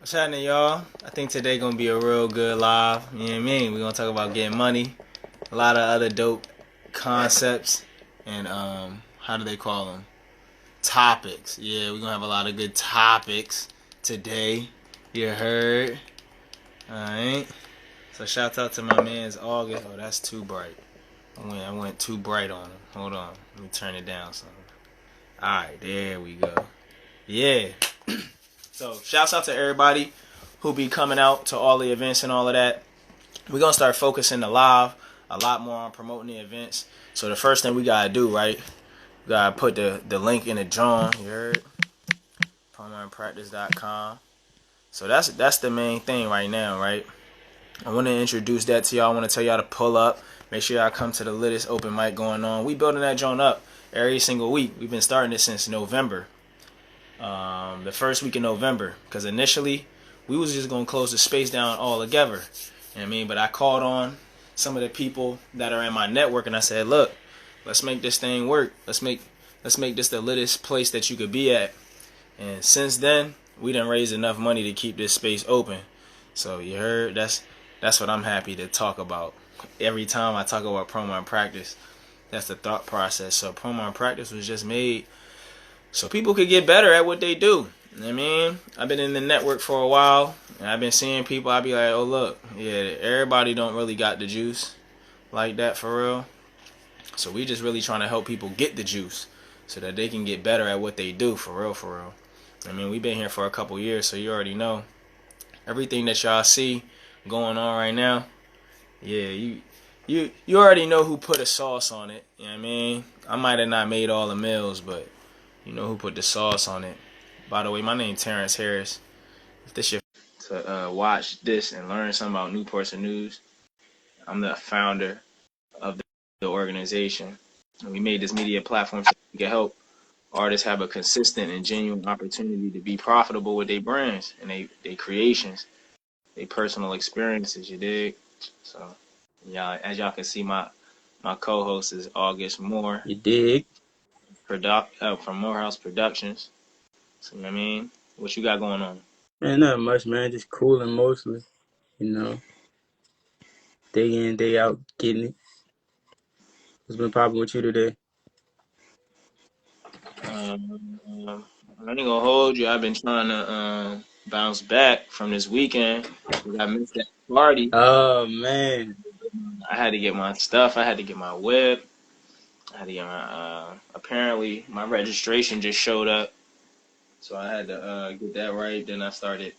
What's happening, y'all? I think today gonna be a real good live. You know what I mean? We're gonna talk about getting money, a lot of other dope concepts, and how do they call them? Topics. Yeah, we're gonna have a lot of good topics today. You heard? All right. So shout out to my man's August. Oh, that's too bright. I went too bright on him. Hold on. Let me turn it down some. All right, there we go. Yeah. So shouts out to everybody who be coming out to all the events and all of that. We're gonna start focusing the live a lot more on promoting the events. So the first thing we gotta do, right? We gotta put the link in the drawing. You heard? PromoandPractice.com. So that's the main thing right now, right? I want to introduce that to y'all. I want to tell y'all to pull up. Make sure y'all come to the latest open mic going on. We building that joint up every single week. We've been starting it since November. The first week in November, because initially we was just gonna close the space down altogether. You know what I mean? But I called on some of the people that are in my network, and I said, "Look, let's make this thing work. Let's make this the littest place that you could be at." And since then, we done raised enough money to keep this space open. So you heard? That's what I'm happy to talk about. Every time I talk about promo and practice, that's the thought process. So promo and practice was just made so people could get better at what they do. You know what I mean? I've been in the network for a while, and I've been seeing people. I be like, oh look, yeah, everybody don't really got the juice like that for real. So we just really trying to help people get the juice so that they can get better at what they do for real, for real. I mean, we've been here for a couple years, so you already know everything that y'all see going on right now. Yeah, you already know who put a sauce on it. You know what I mean? I might have not made all the meals, but you know who put the sauce on it. By the way, my name's Terrence Harris. If this your to watch this and learn something about Newports and News, I'm the founder of the organization. And we made this media platform so we can help artists have a consistent and genuine opportunity to be profitable with their brands and they creations, their personal experiences, you dig? So, yeah, as y'all can see, my co-host is August Moore, You dig? from Morehouse Productions. So, you know what I mean? What you got going on? Man, not much, man. Just cooling mostly. You know, day in, day out, getting it. What's been popping with you today? I ain't gonna hold you. I've been trying to bounce back from this weekend. I missed that party. Oh, man. I had to get my stuff. I had to get my whip. I had to get my. Apparently, my registration just showed up, so I had to get that right. Then I started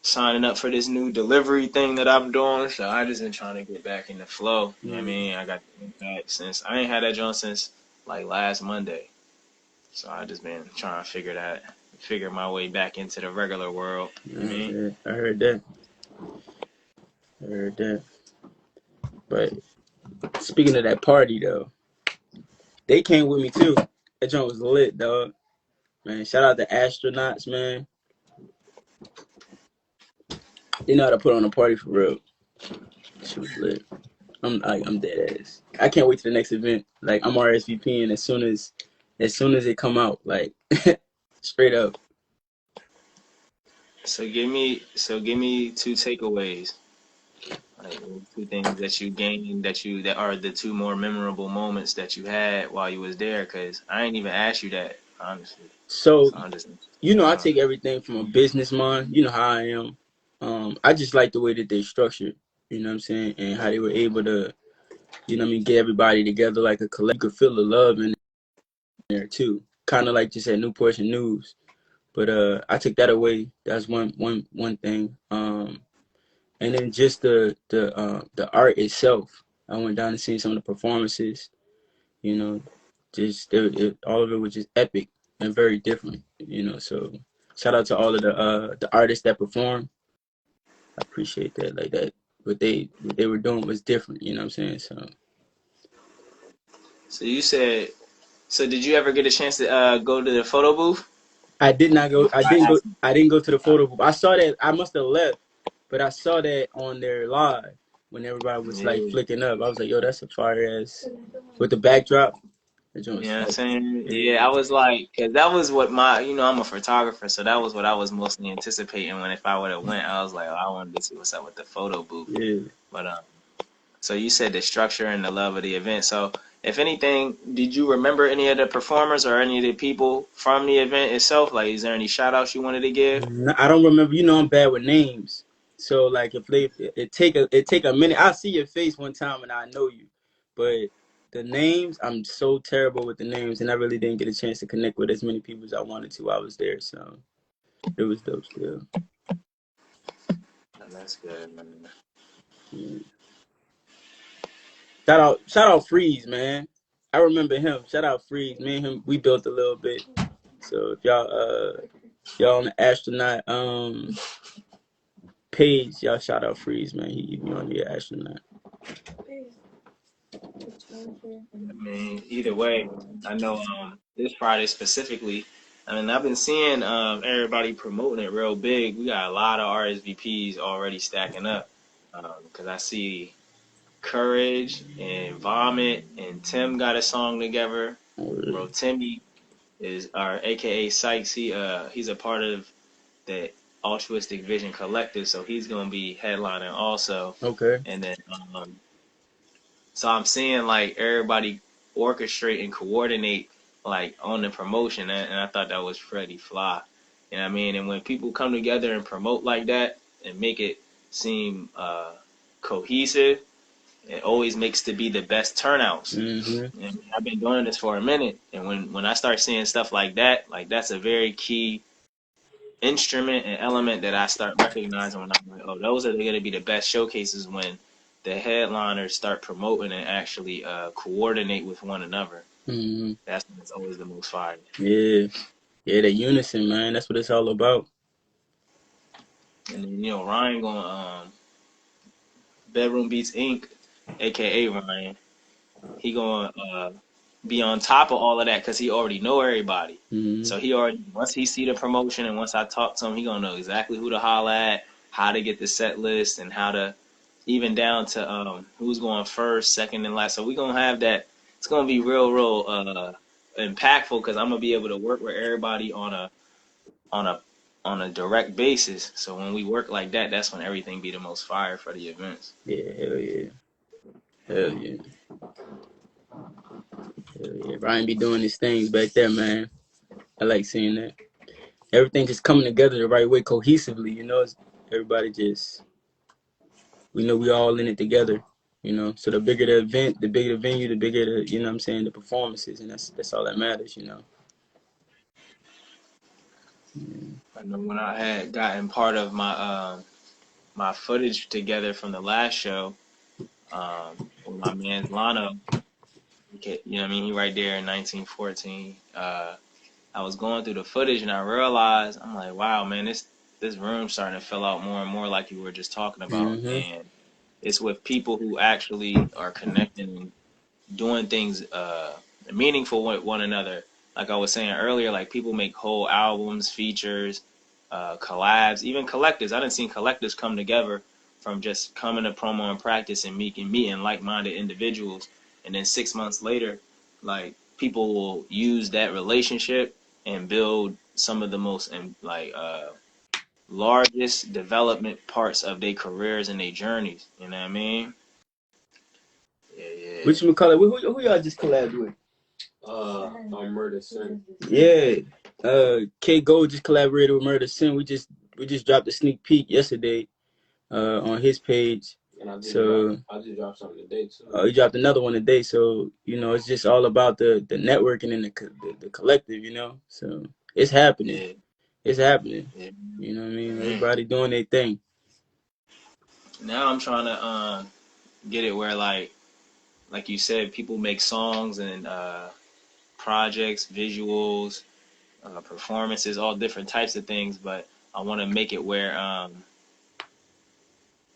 signing up for this new delivery thing that I'm doing. So I just been trying to get back in the flow. You know what I mean? I got back since I ain't had that joint since like last Monday. So I just been trying to figure my way back into the regular world. You know what I mean? Yeah, I heard that. I heard that. But speaking of that party, though, they came with me, too. That joint was lit, dog. Man, shout out to astronauts, man. They know how to put on a party for real. She was lit. I'm dead ass. I can't wait to the next event. Like, I'm RSVPing as soon as it come out. Like, straight up. So give me two takeaways. Like two things that you gained that are the two more memorable moments that you had while you was there. Cause I ain't even asked you that honestly. So, So I'm just I take everything from a business mind. You know how I am. I just like the way that they structured, you know what I'm saying, and how they were able to, get everybody together like a collective. You could feel the love in there too. Kind of like just at Newport News. But I took that away. That's one thing. And then just the art itself. I went down and seen some of the performances. You know, just all of it was just epic and very different. So shout out to all of the artists that performed. I appreciate that. Like that, what they were doing was different. You know what I'm saying? So So you said so did you ever get a chance to go to the photo booth? I did not go. I I didn't go. asked I didn't go to the photo booth. I saw that. I must have left, but I saw that on their live when everybody was like yeah. flicking up. I was like, yo, that's a fire ass with the backdrop. That joint You was know what I'm fire. saying? Yeah, Yeah. I was like, cause that was what my, I'm a photographer, so that was what I was mostly anticipating when if I would have went, I was like, oh, I wanted to see what's up with the photo booth. Yeah. But so you said the structure and the love of the event. So if anything, did you remember any of the performers or any of the people from the event itself? Like, is there any shout outs you wanted to give? I don't remember. You know, I'm bad with names. So like, if they it take a minute. I see your face one time and I know you, but the names, I'm so terrible with the names, and I really didn't get a chance to connect with as many people as I wanted to. I was there, so it was dope still. That's good, man. Yeah. Shout out Freeze, man. I remember him. Shout out Freeze. Me and him, we built a little bit. So if y'all on the astronaut page, y'all shout out Freeze, man. He be on the astronaut. I mean, either way, I know this Friday specifically. I mean, I've been seeing everybody promoting it real big. We got a lot of RSVPs already stacking up because I see Courage and Vomit and Tim got a song together. Oh, really? Bro, Timmy is our AKA Sykes. He's a part of the Altruistic Vision Collective, so he's gonna be headlining also. Okay. And then so I'm seeing like everybody orchestrate and coordinate like on the promotion, and I thought that was pretty fly. You know what I mean? And when people come together and promote like that and make it seem cohesive, it always makes to be the best turnouts. Mm-hmm. And I've been doing this for a minute, and when I start seeing stuff like that's a very key instrument and element that I start recognizing when I'm like, oh, those are going to be the best showcases when the headliners start promoting and actually coordinate with one another. Mm-hmm. That's when it's always the most fire. Yeah. Yeah, the unison, man. That's what it's all about. And then, Ryan going Bedroom Beats Inc., aka Ryan, he going be on top of all of that because he already know everybody. Mm-hmm. So he already once he see the promotion and once I talk to him, he gonna know exactly who to holla at, how to get the set list, and how to even down to who's going first, second, and last. So we gonna have that. It's gonna be real impactful because I'm gonna be able to work with everybody on a on a direct basis. So when we work like that, that's when everything be the most fire for the events. Yeah, hell yeah. Hell yeah. Hell yeah. Ryan be doing his things back there, man. I like seeing that. Everything just coming together the right way cohesively, everybody just we know we all in it together. So the bigger the event, the bigger the venue, the bigger the what I'm saying, the performances, and that's all that matters. Yeah. I know when I had gotten part of my footage together from the last show, with my man's Lano, you know what I mean? He right there in 1914. I was going through the footage and I realized, I'm like, wow, man, this room's starting to fill out more and more like you were just talking about. Mm-hmm. And it's with people who actually are connecting and doing things meaningful with one another. Like I was saying earlier, like people make whole albums, features, collabs, even collectives. I done seen collectives come together from just coming to promo and practice and meeting like-minded individuals, and then 6 months later, like people will use that relationship and build some of the most largest development parts of their careers and their journeys. You know what I mean? Yeah, yeah. Which McCullough, who y'all just collabed with? On Murder Sin. Yeah. K Gold just collaborated with Murder Sin. We just dropped a sneak peek yesterday on his page. And I just dropped something today too. He dropped another one today. So, it's just all about the networking and the collective. So it's happening. Yeah. It's happening. Yeah. You know what I mean? Everybody doing their thing. Now I'm trying to get it where like you said, people make songs and projects, visuals, performances, all different types of things. But I want to make it where, well,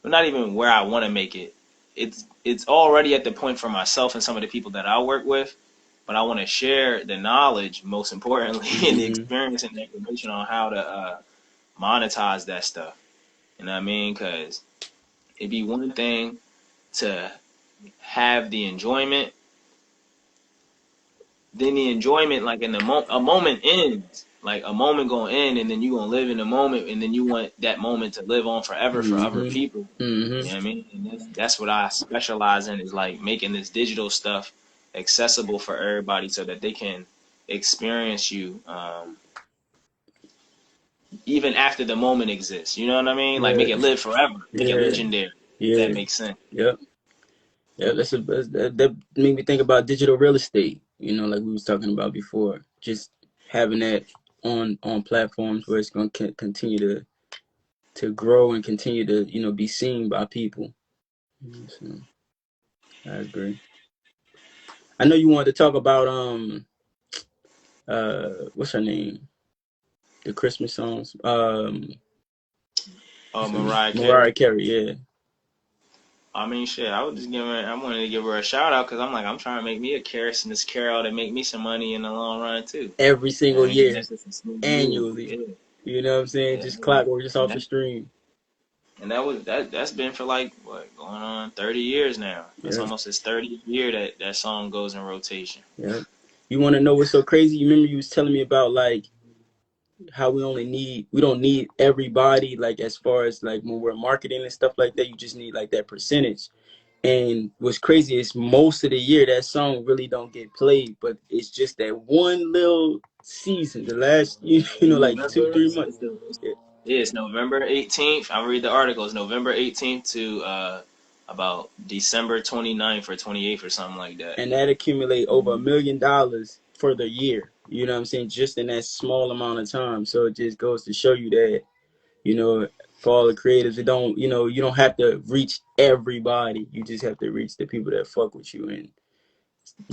not even where I want to make it. It's already at the point for myself and some of the people that I work with. But I want to share the knowledge, most importantly, and the Mm-hmm. experience and the information on how to monetize that stuff. You know what I mean? Because it'd be one thing to have the enjoyment then the enjoyment, like in a moment ends, like a moment gonna end, and then you gonna live in the moment, and then you want that moment to live on forever for other Mm-hmm. people. Mm-hmm. You know what I mean? And that's what I specialize in, is like making this digital stuff accessible for everybody so that they can experience you even after the moment exists. You know what I mean? Like make Yeah. it live forever, make it Yeah. legendary. If that Yeah. makes sense. Yep. Yeah. That made me think about digital real estate. You know, like we was talking about before, just having that on platforms where it's going to continue to grow and continue to be seen by people. So I agree. I know you wanted to talk about what's her name, the Christmas songs, Oh, what's her name? Mariah Mariah Carey. Carey. Yeah. I mean, shit. I was just giving. I wanted to give her a shout out because I'm like, I'm trying to make me a Christmas carol to make me some money in the long run too. Every I single mean, year, that's just a smooth move. annually. Yeah, You know what I'm saying? yeah. Just clockwork, just And off the that, stream. and that was that's been for like what, going on 30 years now. That's Yeah. almost his 30th year that song goes in rotation. Yeah. You want to know what's so crazy? You remember you was telling me about like how we don't need everybody, like as far as like when we're marketing and stuff like that. You just need like that percentage. And what's crazy is most of the year that song really don't get played, but it's just that one little season, the last like November, 2-3 months. yeah, it's November 18th. I read the article. It's November 18th to about December 29th or 28th or something like that. And that accumulate over $1 million for the year. You know what I'm saying? Just in that small amount of time. So it just goes to show you that, for all the creatives, it don't, you don't have to reach everybody. You just have to reach the people that fuck with you and,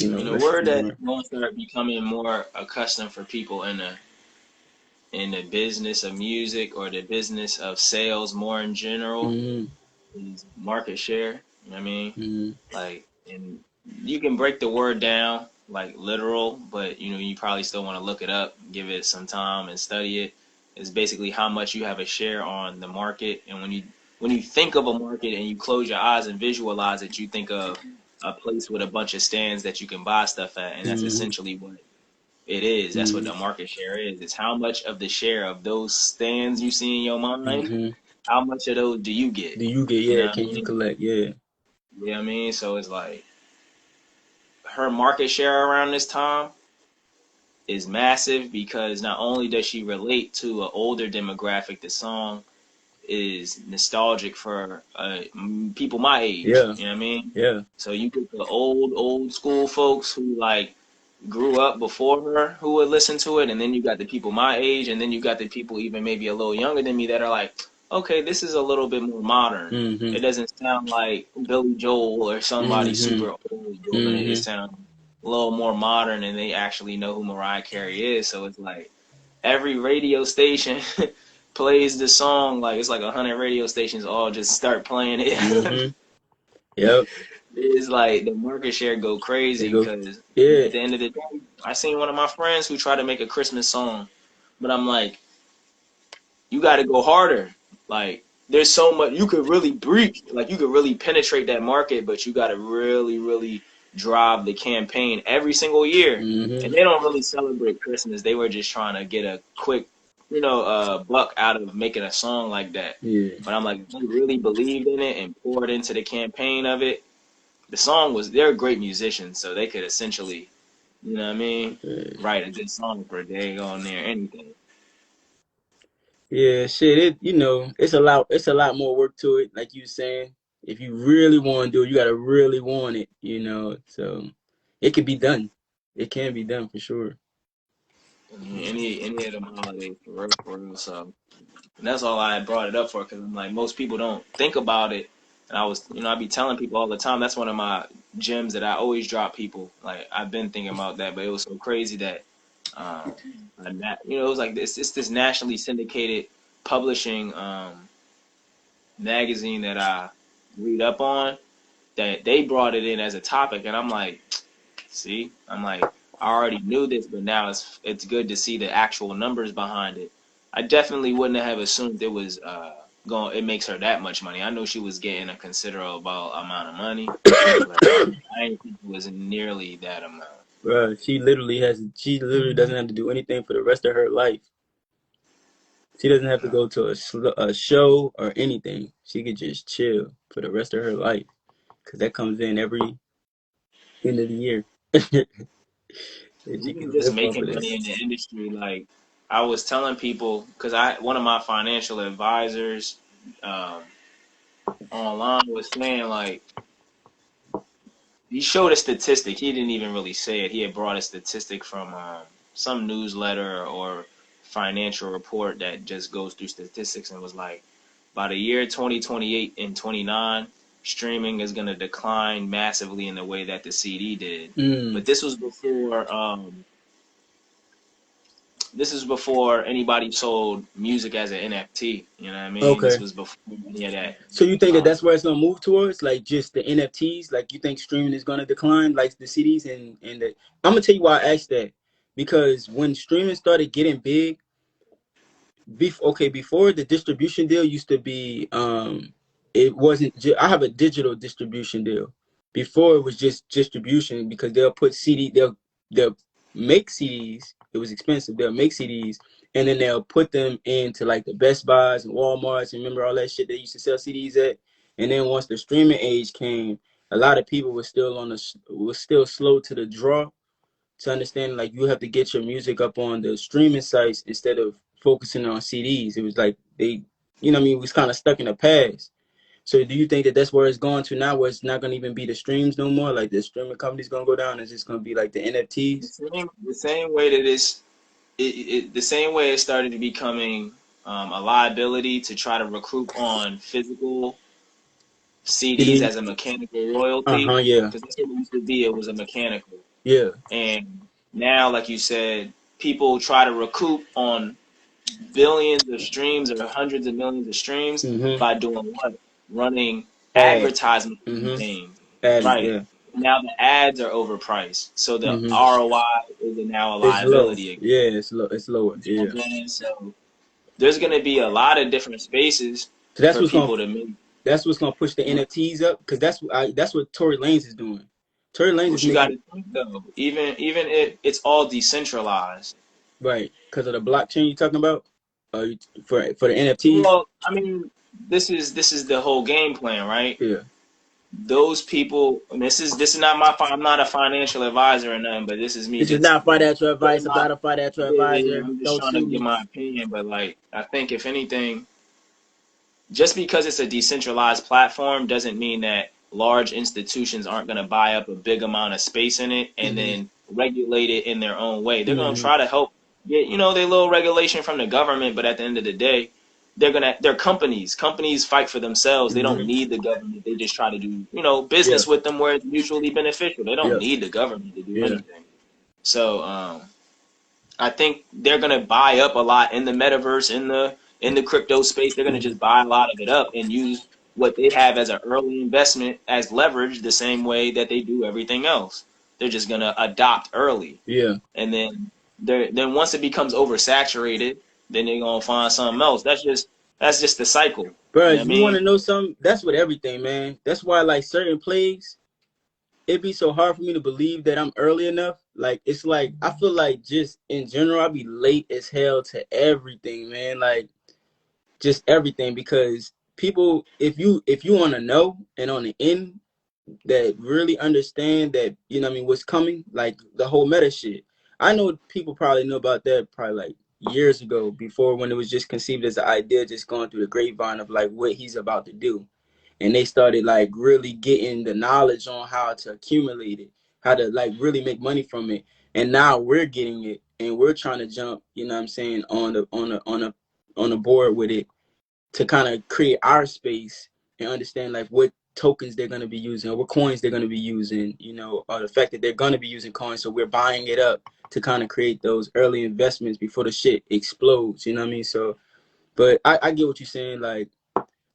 And a listen word to that more. won't start becoming more accustomed for people in the business of music or the business of sales more in general Mm-hmm. is market share. You know what I mean? Mm-hmm. Like, and you can break the word down like literal, but you probably still want to look it up, give it some time and study it. It's basically how much you have a share on the market. And when you think of a market and you close your eyes and visualize it, you think of a place with a bunch of stands that you can buy stuff at, and that's Mm-hmm. essentially what it is. That's what Mm-hmm. the market share is. It's how much of the share of those stands you see in your mind, Mm-hmm. how much of those do you get? Do you get, You yeah, know what I can you mean? collect? Yeah. You know what I mean? So it's like her market share around this time is massive because not only does she relate to an older demographic, the song is nostalgic for people my age. Yeah. You know what I mean? Yeah. So you get the old school folks who like grew up before her who would listen to it, and then you got the people my age, and then you got the people even maybe a little younger than me that are like, okay, this is a little bit more modern. Mm-hmm. It doesn't sound like Billy Joel or somebody Mm-hmm. super old doing it. It Mm-hmm. sounds a little more modern, and they actually know who Mariah Carey is. So it's like every radio station plays the song. Like it's like 100 radio stations all just start playing it. Mm-hmm. Yep. It's like the market share go They crazy go. because Yeah. at the end of the day, I seen one of my friends who tried to make a Christmas song, but I'm like, you got to go harder. Like, there's so much you could really breach, like you could really penetrate that market, but you got to really, really drive the campaign every single year. Mm-hmm. And they don't really celebrate Christmas. They were just trying to get a quick, buck out of making a song like that. Yeah. But I'm like, if you really believed in it and poured into the campaign of it, they're great musicians, so they could essentially, you know what I mean, Yeah. write a good song for a day on there, anything. Yeah, shit. It's a lot. It's a lot more work to it. Like you were saying, if you really want to do it, you gotta really want it. So it can be done. It can be done for sure. I mean, any of them holidays for real, for real. So and that's all I brought it up for because I'm like most people don't think about it. And I be telling people all the time. That's one of my gems that I always drop people. Like I've been thinking about that, but it was so crazy that, it was like this. It's this nationally syndicated publishing magazine that I read up on that they brought it in as a topic, and I'm like, see, I already knew this, but now it's good to see the actual numbers behind it. I definitely wouldn't have assumed it was going. It makes her that much money. I knew she was getting a considerable amount of money, but I didn't think it was nearly that amount. Bruh, she literally doesn't have to do anything for the rest of her life. She doesn't have to go to a show or anything. She could just chill for the rest of her life because that comes in every end of the year. And she Even can just live off making of money this. in the industry, like I was telling people, because one of my financial advisors um, online was saying like he showed a statistic. He didn't even really say it. He had brought a statistic from some newsletter or financial report that just goes through statistics and was like, by the year 2028 and 29, streaming is going to decline massively in the way that the CD did. Mm, But this is before anybody sold music as an NFT. You know what I mean? This okay. was before any of that. So you think that Um, that's where it's gonna move towards, like just the NFTs? Like you think streaming is gonna decline, like the CDs and the. I'm gonna tell you why I asked that, because when streaming started getting big, before the distribution deal used to be it wasn't I have a digital distribution deal. Before it was just distribution because they'll make CDs. It was expensive. They'll make CDs and then they'll put them into like the Best Buys and Walmarts, and remember all that shit they used to sell CDs at. And then once the streaming age came, a lot of people was still slow to the draw to understand like you have to get your music up on the streaming sites instead of focusing on CDs. It was like they, what I mean, was kind of stuck in the past. So do you think that that's where it's going to now, where it's not going to even be the streams no more? Like the streaming company's going to go down, it's just going to be like the the NFTs? same way that the same way it started becoming a liability to try to recoup on physical CDs CDs? as a mechanical royalty, Uh-huh, yeah. because that's what it used to be. It was a mechanical, Yeah. and now, like you said, people try to recoup on billions of streams or hundreds of millions of streams Mm-hmm. by doing what? Running Ads. advertisement Mm-hmm. campaigns, Adding, right? yeah. Now the ads are overpriced, so the Mm-hmm. ROI is now a It's low. liability again. Yeah, it's low. It's lower. You know Yeah. what I'm saying? So there's going to be a lot of different spaces So that's for what's going people to make. to push the NFTs up, because that's what Tory Lanez is doing. Tory Lanez is What you got making. to think though, even if it's all decentralized. Right, because of the blockchain you're talking about, for the NFTs. Well, I mean, this is the whole game plan, right? Yeah, Those people. And this is not I'm not a financial advisor or nothing, but this is me this is just not financial getting advice. I'm my. not a financial Yeah, advisor. I'm just Don't trying to sue give me. my opinion, but like I think if anything, just because it's a decentralized platform doesn't mean that large institutions aren't going to buy up a big amount of space in it and Mhm. then regulate it in their own way. They're going to Mhm. try to help get, their little regulation from the government, but at the end of the day, they're companies. Companies fight for themselves. They don't Mhm. need the government. They just try to do, Yeah. business with them where it's mutually beneficial. They don't Yeah. need the government to do Yeah. anything. So, I think they're gonna buy up a lot in the metaverse, in the crypto space. They're gonna Mhm. just buy a lot of it up and use what they have as an early investment as leverage, the same way that they do everything else. They're just gonna adopt early, Yeah. and then once it becomes oversaturated, then they're gonna find something else. That's just the cycle. Bro, You know what I you want mean? to know something? That's with everything, man. That's why like certain plays, it'd be so hard for me to believe that I'm early enough. Like it's like I feel like just in general, I'll be late as hell to everything, man. Like just everything, because people, if you want to know and on the end that really understand that, what I mean, what's coming, like the whole meta shit. I know people probably know about that probably like years ago, before when it was just conceived as an idea, just going through the grapevine of like what he's about to do. And they started like really getting the knowledge on how to accumulate it, how to like really make money from it. And now we're getting it and we're trying to jump, what I'm saying, on the board with it, to kind of create our space and understand like what tokens they're going to be using or what coins they're going to be using, or the fact that they're going to be using coins. So we're buying it up to kind of create those early investments before the shit explodes. You know what I mean? So, but I get what you're saying. Like,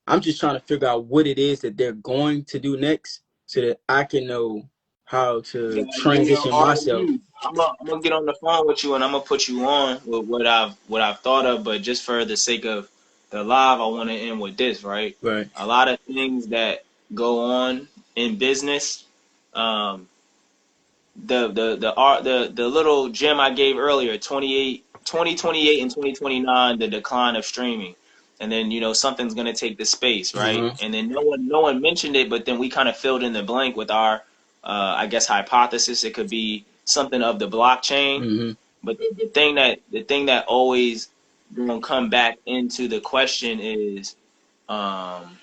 I'm just trying to figure out what it is that they're going to do next so that I can know how You to gotta do your transition own myself. review. I'm gonna get on the phone with you and I'm gonna put you on with what I've thought of, but just for the sake of the live, I want to end with this, right? Right. A lot of things that go on in business, um, the little gem I gave earlier, 2028 and 2029, the decline of streaming. And then, something's gonna take the space, right? Uh-huh. And then no one mentioned it, but then we kind of filled in the blank with our I guess hypothesis. It could be something of the blockchain. Mm-hmm. But the thing that always gonna come back into the question is um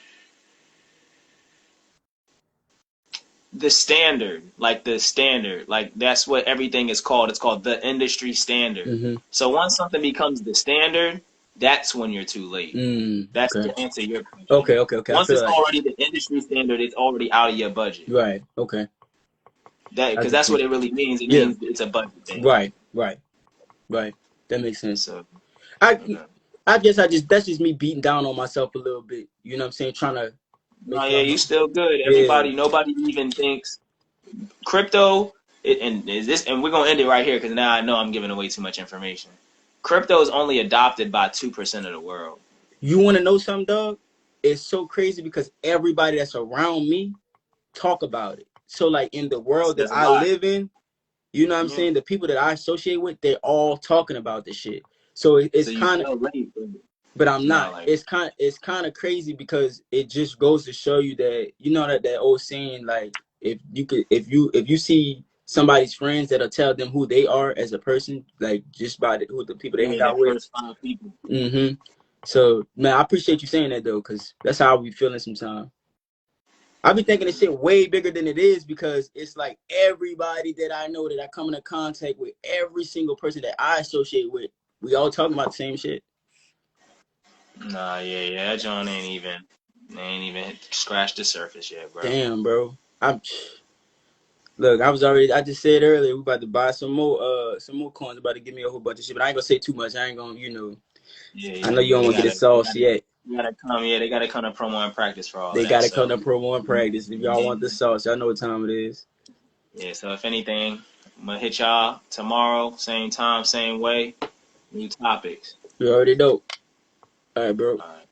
the standard, like that's what everything is called. It's called the industry standard. Mm-hmm. So once something becomes the standard, that's when you're too late. That's Okay. to answer your question. Okay. I Once feel it's like already the industry standard, it's already out of your budget. right. Okay. That I because can that's see. what it really means. It Yeah. means it's a budget thing. Right. That makes sense. So I okay. I guess that's just me beating down on myself a little bit. You know what I'm saying? Trying to make No, sure yeah, I'm you still good. yeah. Nobody even thinks crypto. And we're gonna end it right here because now I know I'm giving away too much information. Crypto is only adopted by 2% of the world. You want to know something, Doug? It's so crazy because everybody that's around me talk about it. So like in the That world that says a I lot. live in, you know what I'm Yeah. saying? The people that I associate with, they're all talking about this shit. So it's So you kind of, feel late, but it's I'm not not. like It's kind of crazy because it just goes to show you that you know that old saying like if you see somebody's friends that'll tell them who they are as a person like just by who the people they hang yeah, the out with. first 5 people. Mm-hmm. So man, I appreciate you saying that though, because that's how I be feeling sometimes. I be thinking this shit way bigger than it is because it's like everybody that I know that I come into contact with, every single person that I associate with, we all talking about the same shit. Nah, yeah, that John ain't even scratched the surface yet, bro. Damn, bro. I'm look. I just said earlier we about to buy some more coins. About to give me a whole bunch of shit, but I ain't gonna say too much. I ain't gonna, Yeah, I know you don't they want to get gotta, the they sauce gotta, yet. they gotta come. Yeah, they gotta come to promo and practice for all They that. gotta come So, to promo and practice. If y'all want the sauce, y'all know what time it is. yeah. So if anything, I'm gonna hit y'all tomorrow, same time, same way, new topics. You already know. All right, bro. All right.